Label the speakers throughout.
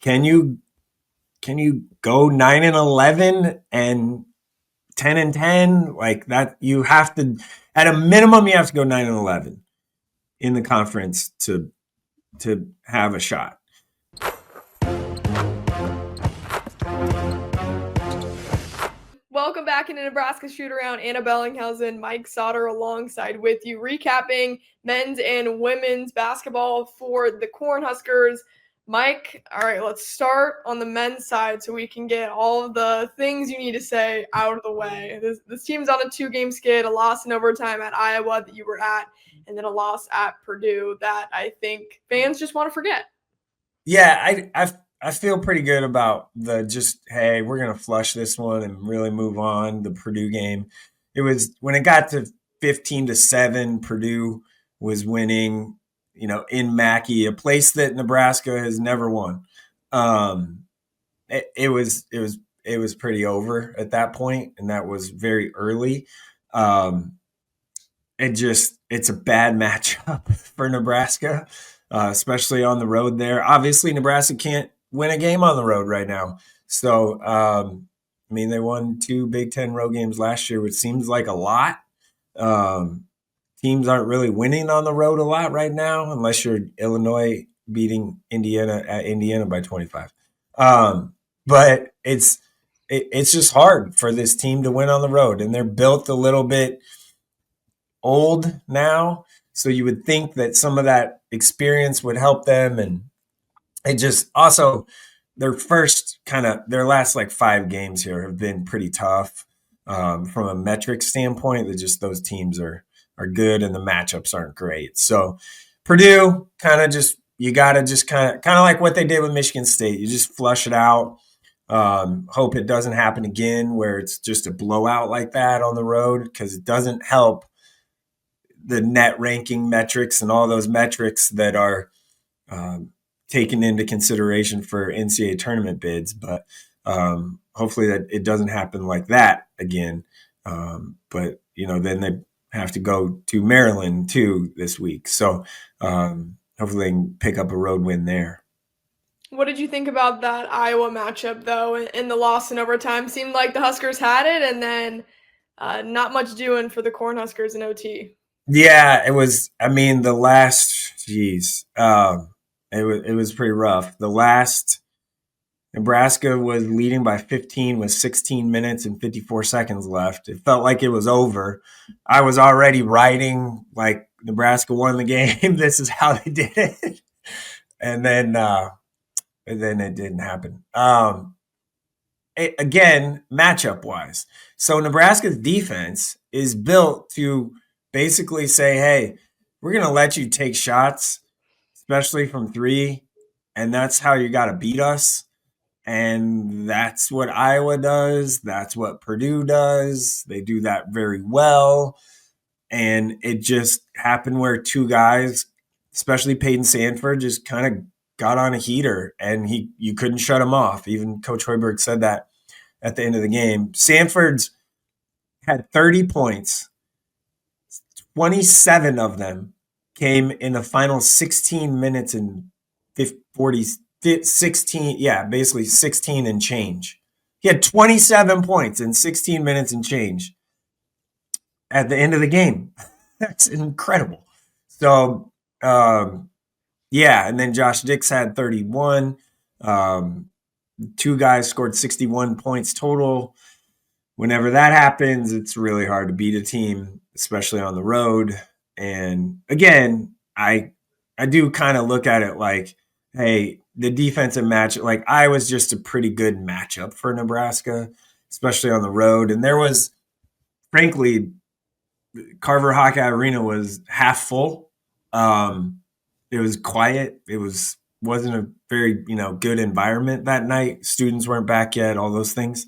Speaker 1: can you go 9-11 and 10-10 like that? You have to, at a minimum, you have to go 9-11 in the conference to have a shot.
Speaker 2: Welcome back into Nebraska Shootaround. Anna Bellinghausen, Mike Sautter alongside with you, recapping men's and women's basketball for the Cornhuskers. Mike, all right, let's start on the men's side so we can get all of the things you need to say out of the way. This team's on a 2-game skid, a loss in overtime at Iowa that you were at, and then a loss at Purdue that I think fans just want to forget.
Speaker 1: Yeah, I feel pretty good about hey, we're going to flush this one and really move on. The Purdue game, it was when it got to 15-7, Purdue was winning, in Mackey, a place that Nebraska has never won. It was pretty over at that point, and that was very early. It's a bad matchup for Nebraska, especially on the road there. Obviously, Nebraska can't win a game on the road right now. So, they won 2 Big Ten road games last year, which seems like a lot. Teams aren't really winning on the road a lot right now, unless you're Illinois beating Indiana at Indiana by 25. But it's just hard for this team to win on the road, and they're built a little bit old now. So you would think that some of that experience would help them. And it just also their last 5 games here have been pretty tough from a metric standpoint. That just those teams are good and the matchups aren't great. So Purdue you got to just kind of like what they did with Michigan State. You just flush it out. Hope it doesn't happen again where it's just a blowout like that on the road, because it doesn't help the net ranking metrics and all those metrics that are taken into consideration for NCAA tournament bids. But hopefully that it doesn't happen like that again. But then they have to go to Maryland too this week. So hopefully they can pick up a road win there.
Speaker 2: What did you think about that Iowa matchup, though, and the loss in overtime? Seemed like the Huskers had it, and then not much doing for the Cornhuskers in OT.
Speaker 1: Yeah, it was. The last, it was pretty rough. The last, Nebraska was leading by 15 with 16 minutes and 54 seconds left. It felt like it was over. I was already writing like Nebraska won the game. This is how they did it, and then it didn't happen. Again, matchup wise, so Nebraska's defense is built to basically say, hey, we're going to let you take shots, especially from 3, and that's how you got to beat us. And that's what Iowa does. That's what Purdue does. They do that very well. And it just happened where 2 guys, especially Peyton Sandford, just kind of got on a heater, and you couldn't shut him off. Even Coach Hoiberg said that at the end of the game. Sandford's had 30 points. 27 of them came in the final 16 minutes and 16 and change. He had 27 points in 16 minutes and change at the end of the game. That's incredible. So, and then Josh Dix had 31. 2 guys scored 61 points total. Whenever that happens, it's really hard to beat a team, especially on the road. And again, I do kind of look at it like, hey, the defensive match, like I was just a pretty good matchup for Nebraska, especially on the road. And there was, frankly, Carver Hawkeye Arena was half full. It was quiet. It wasn't a very good environment that night. Students weren't back yet. All those things.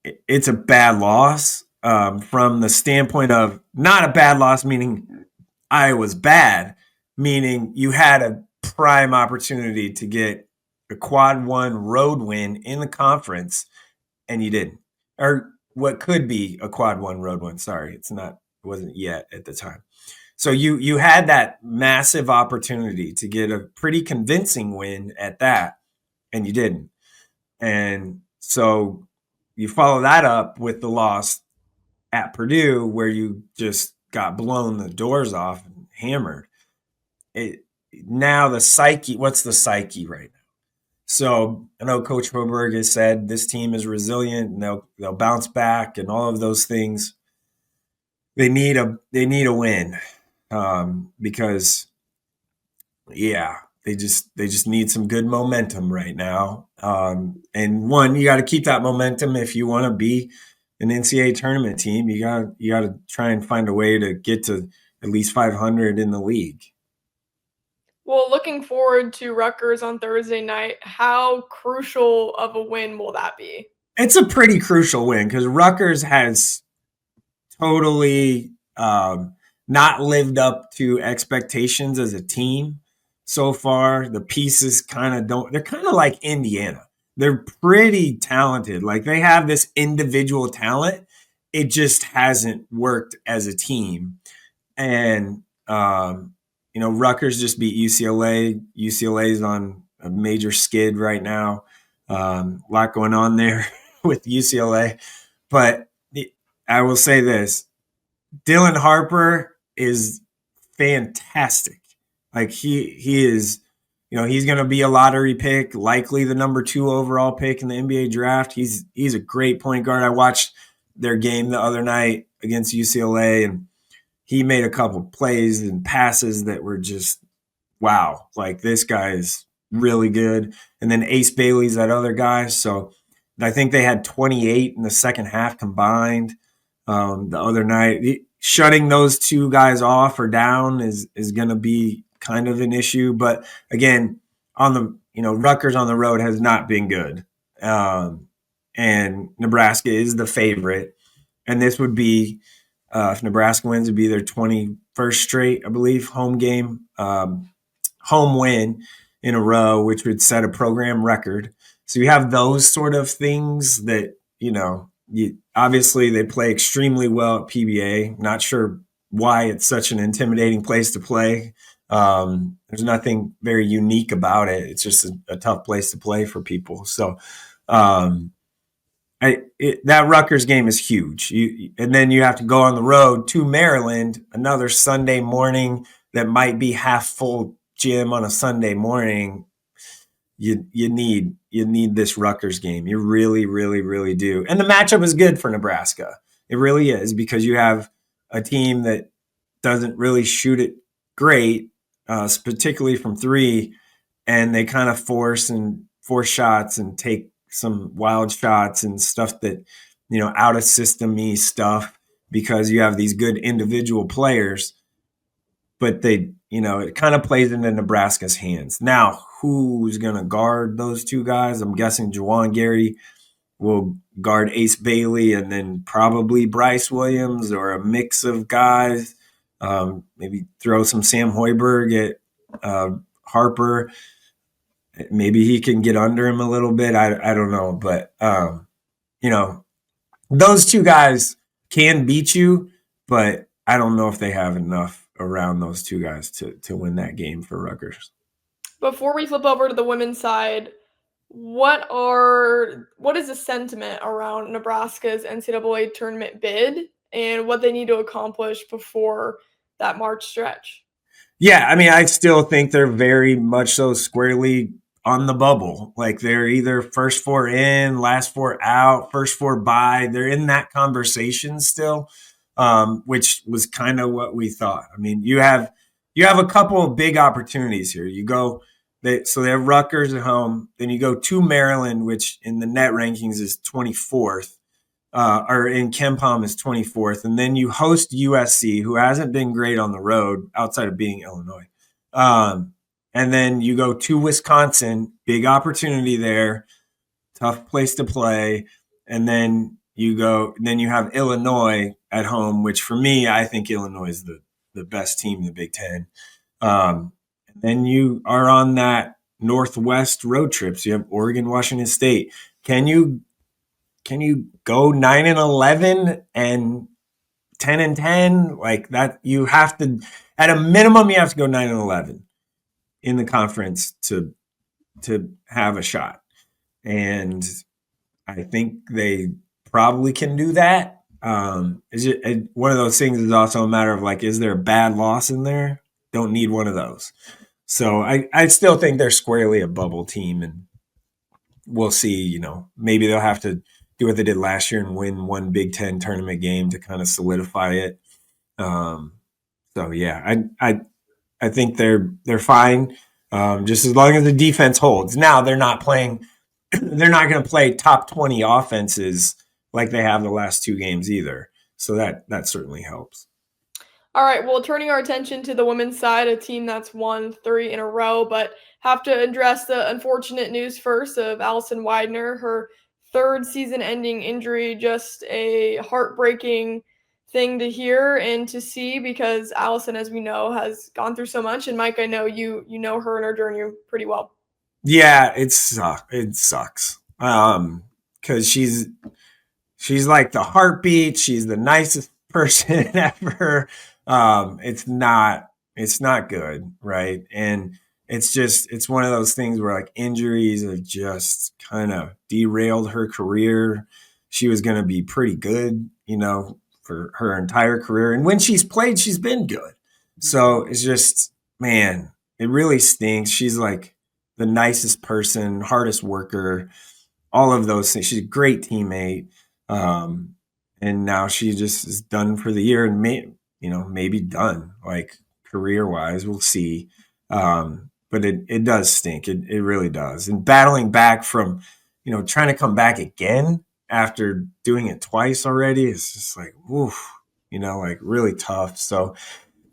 Speaker 1: It's a bad loss from the standpoint of not a bad loss, meaning Iowa's bad, meaning you had a prime opportunity to get a quad 1 road win in the conference, and you didn't. Or what could be a quad 1 road win. Sorry, it wasn't yet at the time. So you had that massive opportunity to get a pretty convincing win at that, and you didn't. And so you follow that up with the loss at Purdue, where you just got blown the doors off and hammered. Now the psyche, what's the psyche right now? So I know Coach Hoiberg has said this team is resilient and they'll bounce back and all of those things. They need a win because they just need some good momentum right now. And one, you got to keep that momentum if you want to be an NCAA tournament team. You got to try and find a way to get to at least 500 in the league.
Speaker 2: Well, looking forward to Rutgers on Thursday night. How crucial of a win will that be?
Speaker 1: It's a pretty crucial win because Rutgers has totally not lived up to expectations as a team so far. The pieces kind of don't. They're kind of like Indiana. They're pretty talented. Like they have this individual talent. It just hasn't worked as a team. And Rutgers just beat UCLA. UCLA's on a major skid right now. A lot going on there with UCLA. But I will say this. Dylan Harper is fantastic. Like he is, he's going to be a lottery pick, likely the number 2 overall pick in the NBA draft. He's a great point guard. I watched their game the other night against UCLA, and he made a couple plays and passes that were just, wow. Like this guy is really good. And then Ace Bailey's that other guy. So I think they had 28 in the second half combined the other night. Shutting those 2 guys off or down is going to be kind of an issue. But again, Rutgers on the road has not been good. And Nebraska is the favorite. And this would be, if Nebraska wins, it'd be their 21st straight, I believe, home win in a row, which would set a program record. So you have those sort of things that, obviously they play extremely well at PBA. Not sure why it's such an intimidating place to play. There's nothing very unique about it. It's just a tough place to play for people. So that Rutgers game is huge. And then you have to go on the road to Maryland, another Sunday morning that might be half full gym on a Sunday morning. You need this Rutgers game. You really, really, really do. And the matchup is good for Nebraska. It really is, because you have a team that doesn't really shoot it great, particularly from 3, and they kind of force shots and take some wild shots and stuff that, out of system-y stuff, because you have these good individual players, but it kind of plays into Nebraska's hands. Now, who's going to guard those 2 guys? I'm guessing Juwan Gary will guard Ace Bailey, and then probably Bryce Williams, or a mix of guys. Maybe throw some Sam Hoiberg at Harper. Maybe he can get under him a little bit. I don't know. But, those 2 guys can beat you, but I don't know if they have enough around those 2 guys to win that game for Rutgers.
Speaker 2: Before we flip over to the women's side, what is the sentiment around Nebraska's NCAA tournament bid and what they need to accomplish before that March stretch?
Speaker 1: Yeah, I mean, I still think they're very much so squarely on the bubble. Like they're either first 4 in, last 4 out, first 4 by. They're in that conversation still, which was kind of what we thought. I mean, you have a couple of big opportunities here. So they have Rutgers at home. Then you go to Maryland, which in the net rankings is 24th, or in KenPom is 24th. And then you host USC, who hasn't been great on the road outside of beating Illinois. And then you go to Wisconsin, big opportunity there, tough place to play. And then you have Illinois at home, which for me, I think Illinois is the best team in the Big Ten. And then you are on that Northwest road trip. So you have Oregon, Washington State. Can you go 9-11 and 10-10, like that, you have to, at a minimum, you have to go 9-11 in the conference to have a shot. And I think they probably can do that. Is it one of those things is also a matter of like, is there a bad loss in there? Don't need one of those. So I still think they're squarely a bubble team, and we'll see. Maybe they'll have to do what they did last year and win one Big Ten tournament game to kind of solidify it. So yeah, I think they're fine, just as long as the defense holds. Now they're not playing. They're not going to play top 20 offenses like they have the last two games either. So that certainly helps.
Speaker 2: All right, well, turning our attention to the women's side, a team that's won 3 in a row, but have to address the unfortunate news first of Allison Weidner, her third season-ending injury. Just a heartbreaking thing to hear and to see, because Allison, as we know, has gone through so much. And Mike, I know you know her and her journey pretty well.
Speaker 1: Yeah, it sucks. Because she's like the heartbeat. She's the nicest person ever. It's not good, right? And it's one of those things where like injuries have just kind of derailed her career. She was going to be pretty good, for her entire career. And when she's played, she's been good. So it's just, man, it really stinks. She's like the nicest person, hardest worker, all of those things. She's a great teammate. And now she just is done for the year, and maybe done, like career wise. We'll see. But it does stink. It really does. And battling back from, trying to come back again after doing it twice already, it's just like, oof, like really tough. So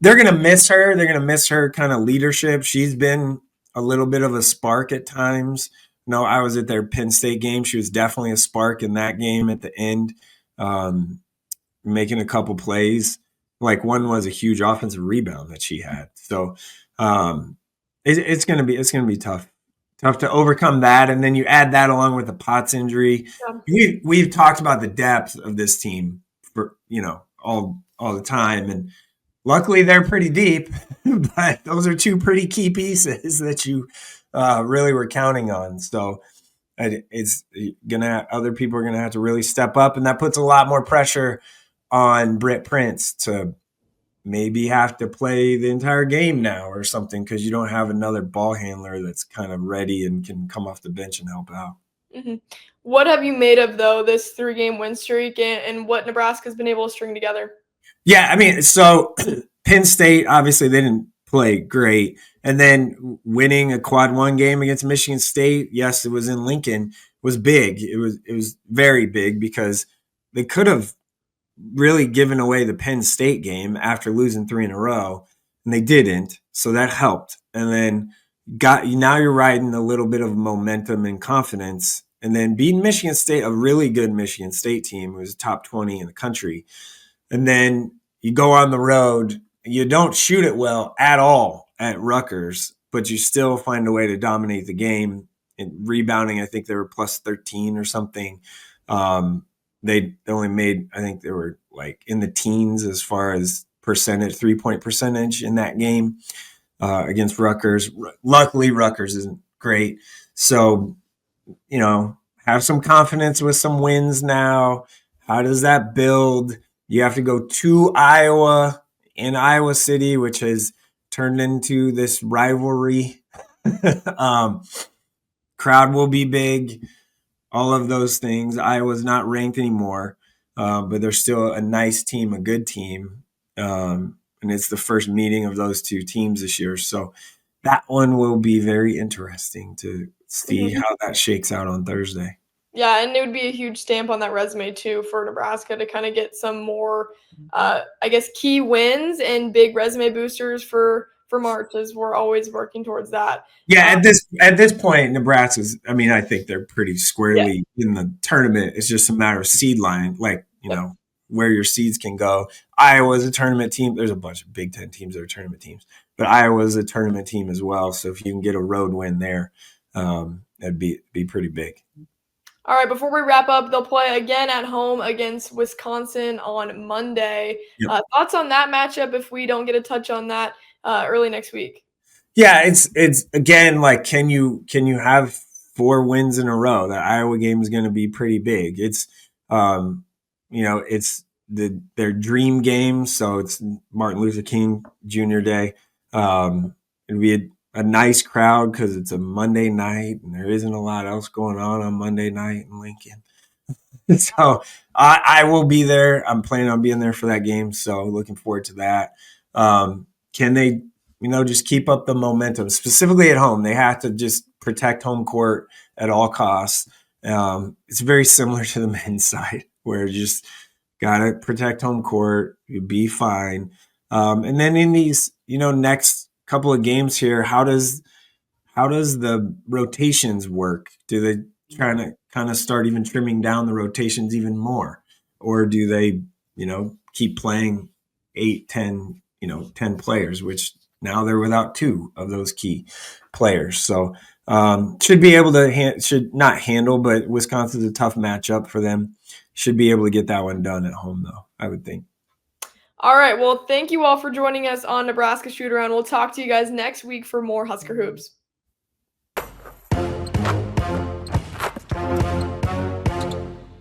Speaker 1: they're going to miss her. They're going to miss her kind of leadership. She's been a little bit of a spark at times. I was at their Penn State game. She was definitely a spark in that game at the end, making a couple plays. Like one was a huge offensive rebound that she had. So it's gonna be tough to overcome that. And then you add that along with the Potts injury. Yeah. We've talked about the depth of this team for all the time, and luckily they're pretty deep. But those are two pretty key pieces that you really were counting on. So it's other people are gonna have to really step up, and that puts a lot more pressure on Britt Prince to maybe have to play the entire game now or something, because you don't have another ball handler that's kind of ready and can come off the bench and help out.
Speaker 2: Mm-hmm. What have you made of, though, this 3-game win streak and what Nebraska's been able to string together?
Speaker 1: Yeah, I mean, so Penn State, obviously they didn't play great. And then winning a quad 1 game against Michigan State, yes, it was in Lincoln, was big. It was very big, because they could have really given away the Penn State game after losing 3 in a row, and they didn't. So that helped. And then now you're riding a little bit of momentum and confidence, and then beating Michigan State, a really good Michigan State team who was top 20 in the country. And then you go on the road, you don't shoot it well at all at Rutgers, but you still find a way to dominate the game. And rebounding, I think they were plus 13 or something. They only made, I think they were like in the teens as far as percentage, 3-point percentage in that game against Rutgers. Luckily, Rutgers isn't great. So, have some confidence with some wins now. How does that build? You have to go to Iowa, in Iowa City, which has turned into this rivalry. Crowd will be big. All of those things. Iowa's not ranked anymore, but they're still a nice team, a good team. And it's the first meeting of those two teams this year. So that one will be very interesting to see how that shakes out on Thursday.
Speaker 2: Yeah, and it would be a huge stamp on that resume, too, for Nebraska to kind of get some more, key wins and big resume boosters for March, as we're always working towards that.
Speaker 1: Yeah, at this point, Nebraska's, I think they're pretty squarely in the tournament. It's just a matter of seed line, where your seeds can go. Iowa's a tournament team. There's a bunch of Big Ten teams that are tournament teams, but Iowa's a tournament team as well. So if you can get a road win there, that'd be pretty big.
Speaker 2: All right, before we wrap up, they'll play again at home against Wisconsin on Monday.
Speaker 1: Yep.
Speaker 2: Thoughts on that matchup if we don't get a touch on that early next week?
Speaker 1: Yeah, it's again like can you have 4 wins in a row? That Iowa game is going to be pretty big. It's it's their dream game, so it's Martin Luther King Jr. Day. It'd be a nice crowd because it's a Monday night and there isn't a lot else going on Monday night in Lincoln. So I will be there. I'm planning on being there for that game, so looking forward to that. Can they, just keep up the momentum, specifically at home? They have to just protect home court at all costs. It's very similar to the men's side, where you just gotta protect home court, you'll be fine. And then in these, next couple of games here, how does the rotations work? Do they try to kind of start even trimming down the rotations even more? Or do they, keep playing 8, 10, 10 players, which now they're without 2 of those key players. So should be able to, should not handle, but Wisconsin's a tough matchup for them. Should be able to get that one done at home, though, I would think.
Speaker 2: All right. Well, thank you all for joining us on Nebraska Shootaround. We'll talk to you guys next week for more Husker Hoops.